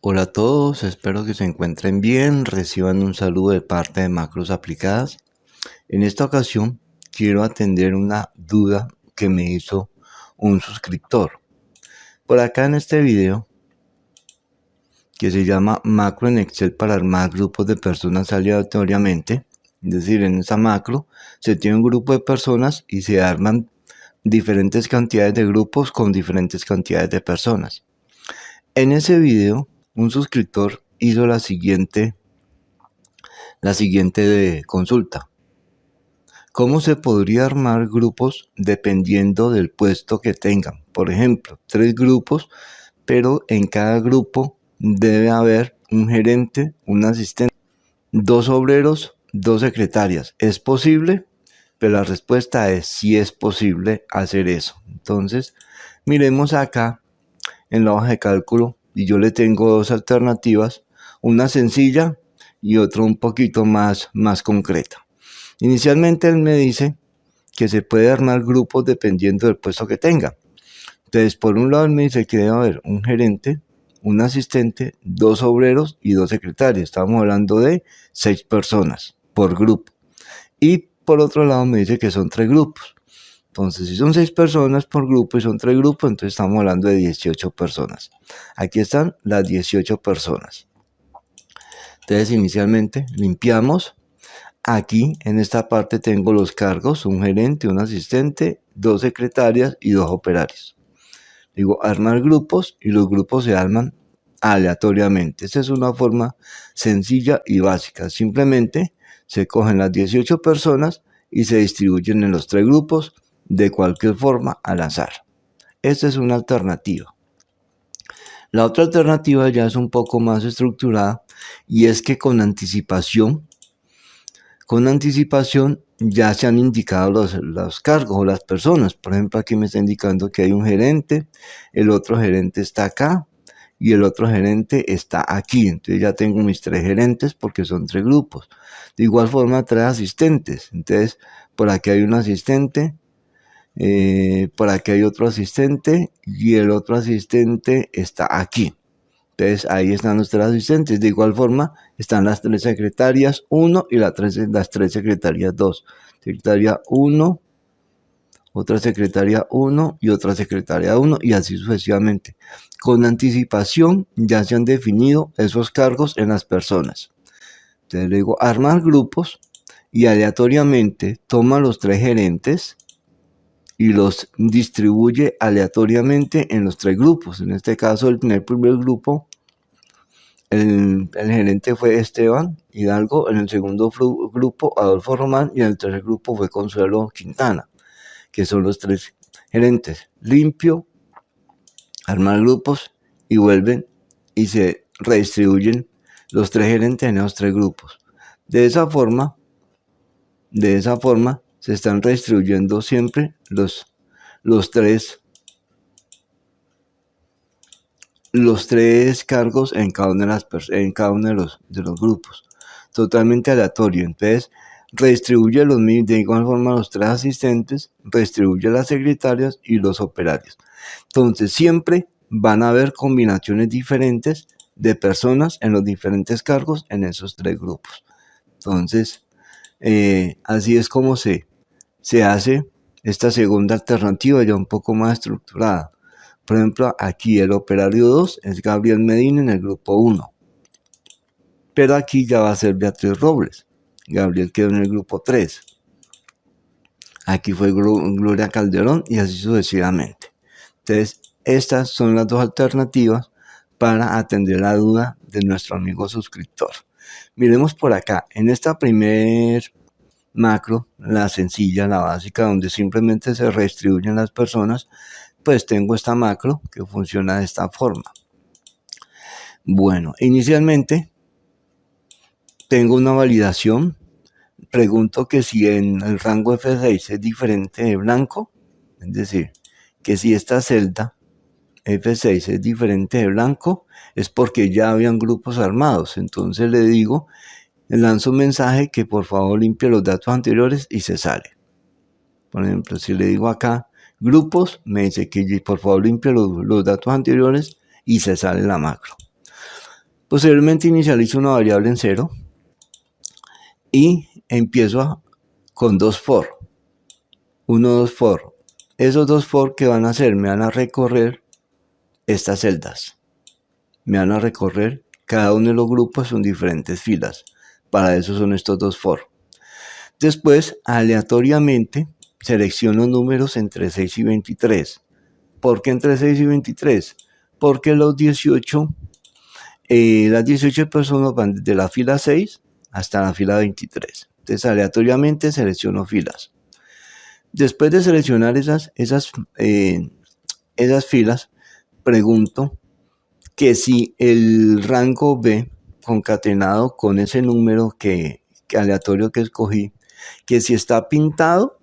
Hola a todos, espero que se encuentren bien, reciban un saludo de parte de Macros Aplicadas. En esta ocasión quiero atender una duda que me hizo un suscriptor. Por acá en este video, que se llama Macro en Excel para armar grupos de personas aleatoriamente, es decir, en esa macro se tiene un grupo de personas y se arman diferentes cantidades de grupos con diferentes cantidades de personas. En ese video, un suscriptor hizo la siguiente consulta. ¿Cómo se podría armar grupos dependiendo del puesto que tengan? Por ejemplo, 3 grupos, pero en cada grupo debe haber un gerente, un asistente, 2 obreros, 2 secretarias. ¿Es posible? Pero la respuesta es sí es posible hacer eso. Entonces, miremos acá en la hoja de cálculo y yo le tengo 2 alternativas, una sencilla y otra un poquito más concreta. Inicialmente él me dice que se puede armar grupos dependiendo del puesto que tenga. Entonces, por un lado él me dice que debe haber un gerente, un asistente, 2 obreros y 2 secretarios. Estamos hablando de 6 personas por grupo. Y por otro lado me dice que son 3 grupos. Entonces, si son 6 personas por grupo y son 3 grupos, entonces estamos hablando de 18 personas. Aquí están las 18 personas. Entonces, inicialmente limpiamos. Aquí, en esta parte, tengo los cargos, un gerente, un asistente, 2 secretarias y 2 operarios. Digo, armar grupos y los grupos se arman aleatoriamente. Esa es una forma sencilla y básica. Simplemente se cogen las 18 personas y se distribuyen en los 3 grupos de cualquier forma al azar. Esta es una alternativa. La otra alternativa ya es un poco más estructurada y es que con anticipación ya se han indicado los cargos o las personas. Por ejemplo, aquí me está indicando que hay un gerente, el otro gerente está acá y el otro gerente está aquí. Entonces ya tengo mis 3 gerentes porque son 3 grupos. De igual forma, 3 asistentes. Entonces, por aquí hay un asistente, por aquí hay otro asistente y el otro asistente está aquí. Entonces ahí están los 3 asistentes. De igual forma están las 3 secretarias 1 y las 3 secretarias 2. Secretaria 1, otra secretaria 1 y otra secretaria 1 y así sucesivamente. Con anticipación ya se han definido esos cargos en las personas. Entonces le digo armar grupos y aleatoriamente toma los 3 gerentes y los distribuye aleatoriamente en los 3 grupos. En este caso, en el primer grupo, el gerente fue Esteban Hidalgo, en el segundo grupo, Adolfo Román, y en el tercer grupo fue Consuelo Quintana, que son los 3 gerentes. Limpio, armar grupos y vuelven y se redistribuyen los 3 gerentes en esos 3 grupos. De esa forma, se están redistribuyendo siempre los 3 cargos en cada uno de los grupos, totalmente aleatorio. Entonces redistribuye de igual forma los 3 asistentes, redistribuye las secretarias y los operarios. Entonces siempre van a haber combinaciones diferentes de personas en los diferentes cargos en esos 3 grupos. Entonces así es como se hace esta segunda alternativa, ya un poco más estructurada. Por ejemplo, aquí el operario 2 es Gabriel Medina en el grupo 1. Pero aquí ya va a ser Beatriz Robles. Gabriel quedó en el grupo 3. Aquí fue Gloria Calderón y así sucesivamente. Entonces, estas son las 2 alternativas para atender la duda de nuestro amigo suscriptor. Miremos por acá. En esta primer macro, la sencilla, la básica, donde simplemente se redistribuyen las personas, pues tengo esta macro que funciona de esta forma. Bueno, inicialmente tengo una validación. Pregunto que si en el rango F6 es diferente de blanco, es decir, que si esta celda F6 es diferente de blanco, es porque ya habían grupos armados. Entonces le digo, le lanzo un mensaje que por favor limpie los datos anteriores y se sale. Por ejemplo, si le digo acá, grupos, me dice que por favor limpie los datos anteriores y se sale la macro. Posteriormente inicializo una variable en 0 y empiezo con 2 for. 1, 2 for. Esos 2 for que van a hacer, me van a recorrer estas celdas. Me van a recorrer cada uno de los grupos en diferentes filas. Para eso son estos 2 for. Después, aleatoriamente, selecciono números entre 6 y 23. ¿Por qué entre 6 y 23? Porque las 18 personas van desde la fila 6 hasta la fila 23. Entonces, aleatoriamente selecciono filas. Después de seleccionar esas filas, pregunto que si el rango B concatenado con ese número aleatorio que escogí, que si está pintado,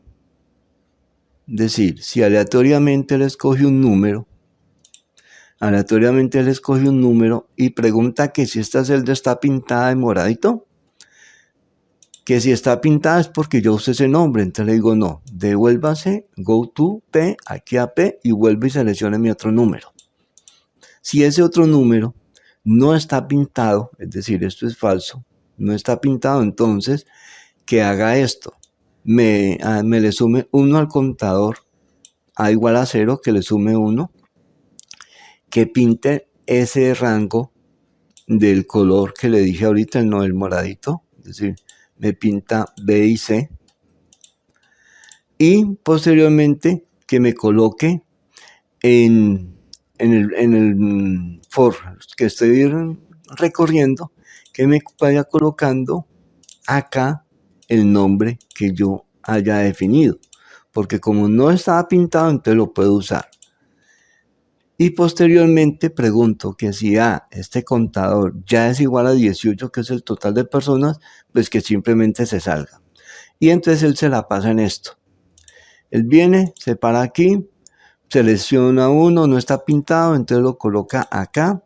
es decir, si aleatoriamente le escogí un número, y pregunta que si esta celda está pintada de moradito, que si está pintada es porque yo usé ese nombre, entonces le digo no, devuélvase, go to P, aquí a P y vuelve y seleccione mi otro número. Si ese otro número no está pintado, es decir, esto es falso, no está pintado, entonces que haga esto, me le sume 1 al contador, A igual a 0, que le sume 1, que pinte ese rango del color que le dije ahorita, el moradito, es decir, me pinta B y C, y posteriormente que me coloque en el for que estoy recorriendo, que me vaya colocando acá el nombre que yo haya definido, porque como no estaba pintado, entonces lo puedo usar. Y posteriormente pregunto que si este contador ya es igual a 18, que es el total de personas, pues que simplemente se salga. Y entonces él se la pasa en esto. Él viene, se para aquí, selecciona uno, no está pintado, entonces lo coloca acá,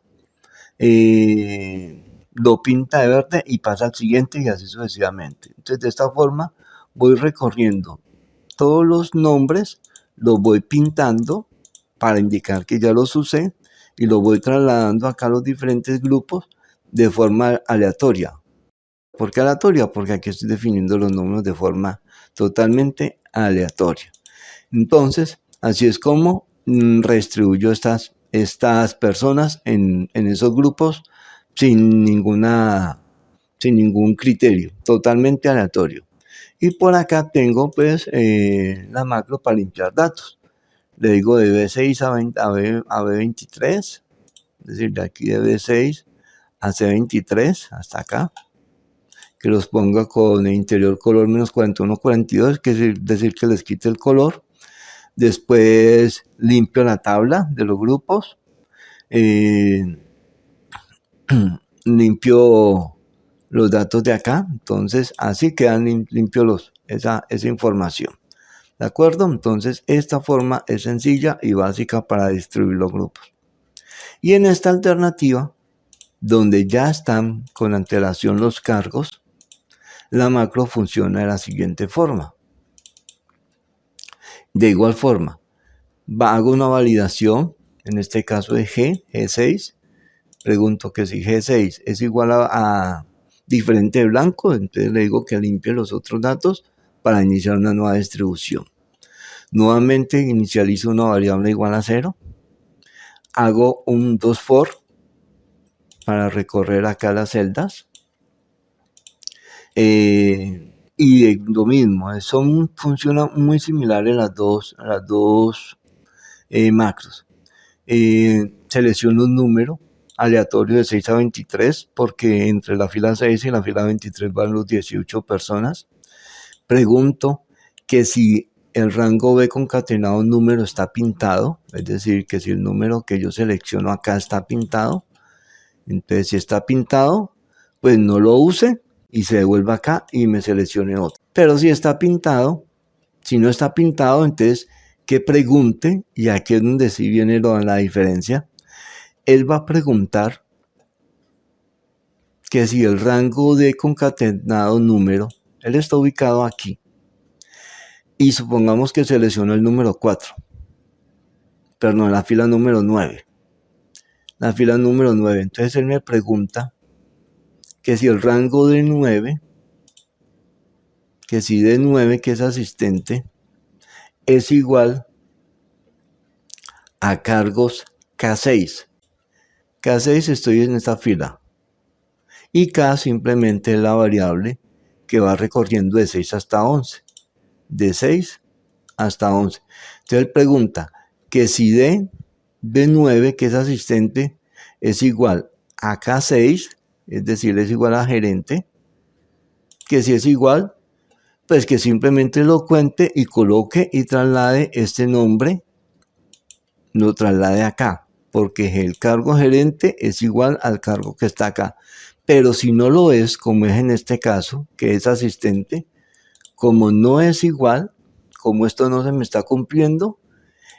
lo pinta de verde y pasa al siguiente y así sucesivamente. Entonces de esta forma voy recorriendo todos los nombres, los voy pintando para indicar que ya los usé y los voy trasladando acá a los diferentes grupos de forma aleatoria. ¿Por qué aleatoria? Porque aquí estoy definiendo los números de forma totalmente aleatoria. Entonces, así es como redistribuyo estas personas en esos grupos sin ningún criterio, totalmente aleatorio. Y por acá tengo pues la macro para limpiar datos. Le digo de B6 a B23, es decir, de aquí de B6 a C23, hasta acá, que los ponga con el interior color menos 4142, que es decir, que les quite el color. Después limpio la tabla de los grupos, limpio los datos de acá, entonces así quedan limpios esa información. ¿De acuerdo? Entonces esta forma es sencilla y básica para distribuir los grupos. Y en esta alternativa, donde ya están con antelación los cargos, la macro funciona de la siguiente forma. De igual forma, hago una validación, en este caso de G6, pregunto que si G6 es igual a diferente de blanco, entonces le digo que limpie los otros datos para iniciar una nueva distribución. Nuevamente inicializo una variable igual a 0, hago un 2 for para recorrer acá las celdas, y lo mismo, funcionan muy similares las dos macros. Selecciono un número aleatorio de 6 a 23, porque entre la fila 6 y la fila 23 van los 18 personas. Pregunto que si el rango B concatenado número está pintado, es decir, que si el número que yo selecciono acá está pintado, entonces si está pintado, pues no lo use y se devuelva acá y me seleccione otro. Pero si está pintado, si no está pintado, entonces que pregunte, y aquí es donde sí viene la diferencia. Él va a preguntar que si el rango de concatenado número, él está ubicado aquí, y supongamos que seleccionó el número 4, perdón, la fila número 9. La fila número 9, entonces él me pregunta que si el rango de 9, que si de 9, que es asistente, es igual a cargos K6. K6 estoy en esta fila. Y K simplemente es la variable que va recorriendo de 6 hasta 11. De 6 hasta 11. Entonces él pregunta que si D de 9, que es asistente, es igual a K6, es decir, es igual a gerente, que si es igual, pues que simplemente lo cuente y coloque y traslade este nombre, lo traslade acá, porque el cargo gerente es igual al cargo que está acá. Pero si no lo es, como es en este caso, que es asistente, como no es igual, como esto no se me está cumpliendo,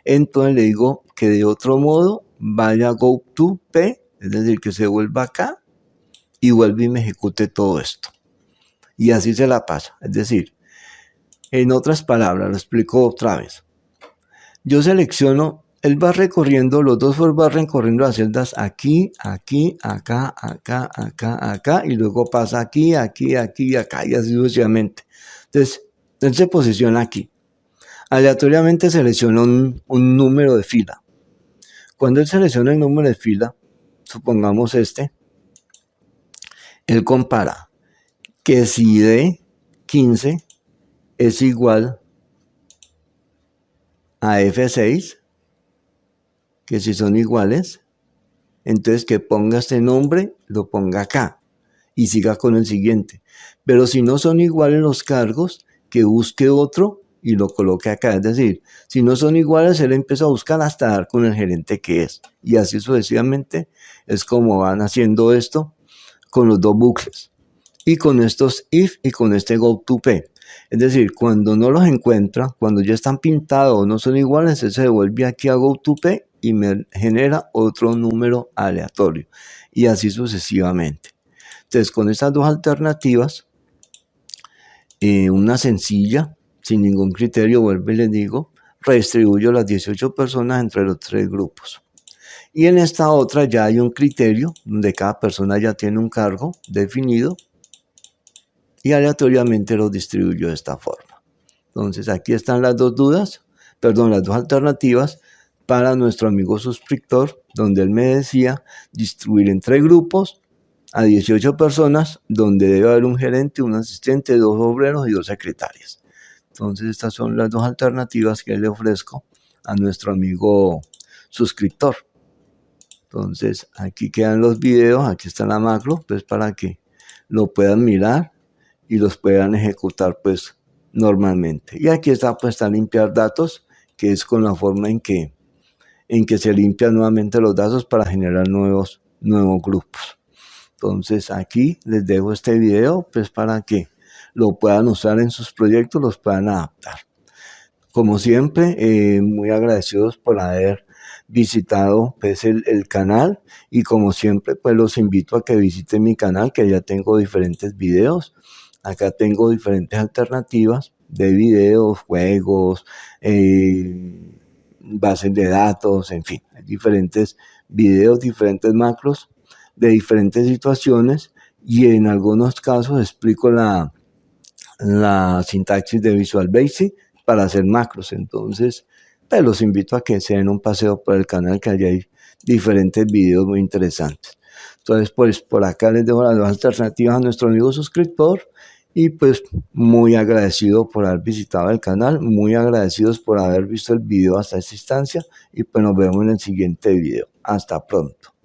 entonces le digo que de otro modo vaya go to P, es decir, que se vuelva acá y vuelva y me ejecute todo esto. Y así se la pasa. Es decir, en otras palabras, lo explico otra vez. Yo selecciono, él va recorriendo, los dos van recorriendo las celdas aquí, aquí, acá, acá, acá, acá, y luego pasa aquí, aquí, aquí, acá, y así sucesivamente. Entonces, él se posiciona aquí. Aleatoriamente selecciona un número de fila. Cuando él selecciona el número de fila, supongamos este, él compara que si de 15 es igual a F6, que si son iguales, entonces que ponga este nombre, lo ponga acá y siga con el siguiente. Pero si no son iguales los cargos, que busque otro y lo coloque acá. Es decir, si no son iguales, él empieza a buscar hasta dar con el gerente que es. Y así sucesivamente es como van haciendo esto con los dos bucles. Y con estos if y con este go to P. Es decir, cuando no los encuentra, cuando ya están pintados o no son iguales, él se devuelve aquí a go to P y me genera otro número aleatorio. Y así sucesivamente. Entonces, con estas dos alternativas, una sencilla, sin ningún criterio, vuelvo y les digo, redistribuyo las 18 personas entre los 3 grupos. Y en esta otra ya hay un criterio, donde cada persona ya tiene un cargo definido, y aleatoriamente los distribuyo de esta forma. Entonces, aquí están las dos las dos alternativas para nuestro amigo suscriptor, donde él me decía distribuir en 3 grupos a 18 personas, donde debe haber un gerente, un asistente, 2 obreros y 2 secretarias. Entonces, estas son las dos alternativas que le ofrezco a nuestro amigo suscriptor. Entonces, aquí quedan los videos, aquí está la macro, pues para que lo puedan mirar y los puedan ejecutar pues normalmente. Y aquí está pues está limpiar datos, que es con la forma en que se limpian nuevamente los datos para generar nuevos grupos. Entonces aquí les dejo este video pues para que lo puedan usar en sus proyectos, los puedan adaptar. Como siempre, muy agradecidos por haber visitado pues el canal, y como siempre pues los invito a que visiten mi canal, que ya tengo diferentes videos. Acá tengo diferentes alternativas de videos, juegos, bases de datos, en fin, diferentes videos, diferentes macros de diferentes situaciones, y en algunos casos explico la sintaxis de Visual Basic para hacer macros. Entonces, pues los invito a que se den un paseo por el canal, que allí hay diferentes videos muy interesantes. Entonces, pues por acá les dejo las dos alternativas a nuestro amigo suscriptor, y pues muy agradecido por haber visitado el canal, muy agradecidos por haber visto el video hasta esta instancia, y pues nos vemos en el siguiente video. Hasta pronto.